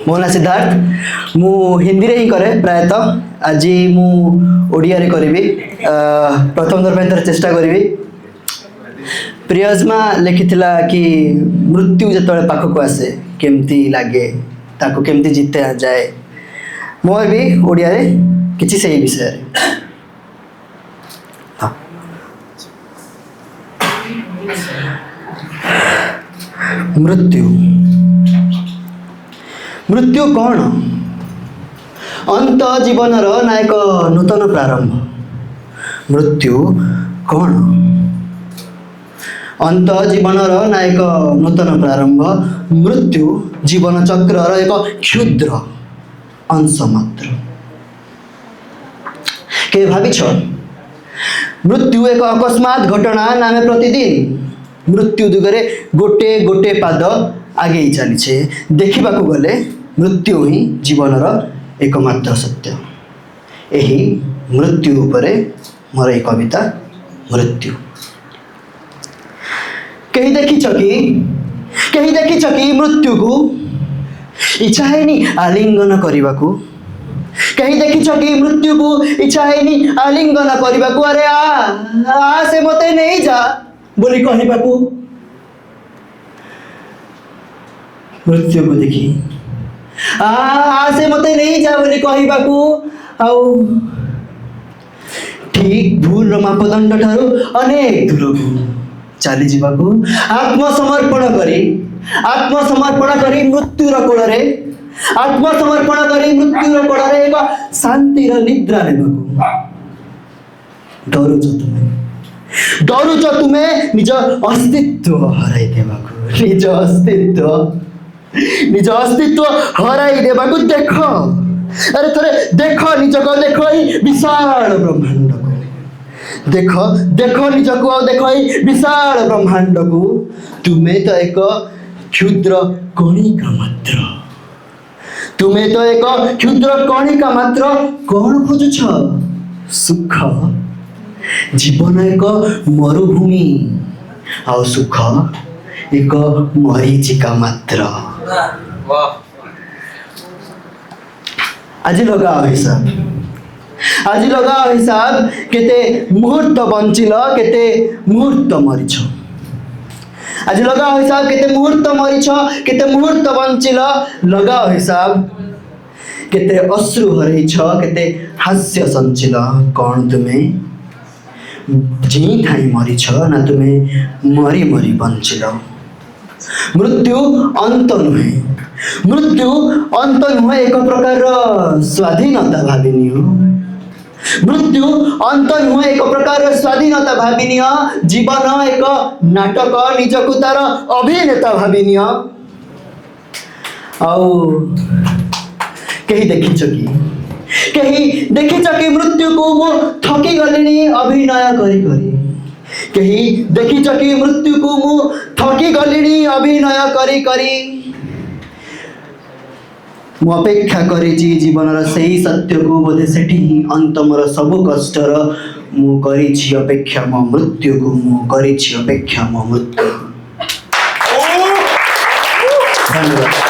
मो ना सिद्धार्थ मु हिंदी रे ही करे प्रायतः आज मु ओडिया रे करिवि प्रथम थर पे चेष्टा करिवि। प्रियजमा लिखिथिला कि मृत्यु जतले पाखक आसे केमती लागे ताको केमती जीते जाए मोर भी ओडिया रे किछि सही विषय रे। हाँ। मृत्यु मृत्यु कौन अंत जीवनर ना एक नूतन प्रारंभ। मृत्यु कौन अंत जीवनर ना एक नूतन प्रारंभ। मृत्यु जीवन चक्रर एक क्षुद्र अंश मात्र। के भाविछ मृत्यु एक अकस्मात घटना नामे प्रतिदिन मृत्यु दिगरे गोटे गोटे पाद आगे चलीछे। देखा गले मृत्यु ही जीवनर एकमात्र सत्य। यही मृत्यु उपरे मोर एक कविता मृत्यु। कहीं देखिछ कि मृत्यु को इच्छा है आलिंगन करने को। कहीं देखिछ कि मृत्यु को इच्छा है आलिंगन करने को। अरे आ से मते नहीं जा बोली कहने को। मृत्यु को देखी आ से मते नहीं जा बोली कहने को। आउ ठीक भूल मापदंड ठारू अनेक दूर को चली जावाकू आत्मसमर्पण करी मृत्युर कोल रे आत्मसमर्पण करी मृत्युर कोल रे एक शांतिर निद्रा नेबाकू। डरुच तुमे निज अस्तित्व हराई देबाकू। निज अस्तित्व हराई देबाकू। देख अरे थोड़े देख निजक देख विशाल ब्रह्मांड को। देख निजक देख विशाल ब्रह्मांड को। तुम्हें तो एक क्षुद्र कणिका मात्र। तुम्हें तो एक क्षुद्र कणिका मात्र। कौन खोजुछ सुख। जीवन एक मरुभूमि आ सुख एक मरीचिका मात्र। आज लगाओ हिसाब केते मुहूर्त बंचिल केते मुहूर्त मरीछ। आज लगाओ हिसाब केते मुहूर्त मरीछ केते मुहूर्त बंचिल। लगाओ हिसाब केते अश्रु हरैछ केते हास्य संचिल। कौन तुम्हें जी थाई मरीछ ना तुम्हें मरी मरी बंचिल। मृत्यु अंत नुहे। मृत्यु अंत नुहे एक प्रकार स्वाधीनता भाविनी। मृत्यु अंत नुहे एक प्रकार स्वाधीनता भाविनी। जीवन एक नाटक निजकू तार अभिनेता भाविनी। आउ कहीं देखिछ कि मृत्यु को मु थकी गलिनी अभिनय करी करी। कहीं देखिछ कि मृत्यु को मु थकी गलिनी अभिनय करी करी। मु अपेक्षा करिछि जीवनर सही सत्य को। बोधे सेठी अंत मोर सब कष्टर मु करिछि अपेक्षा मो मृत्यु को। मु करिछि अपेक्षा मो मृत्यु। धन्यवाद।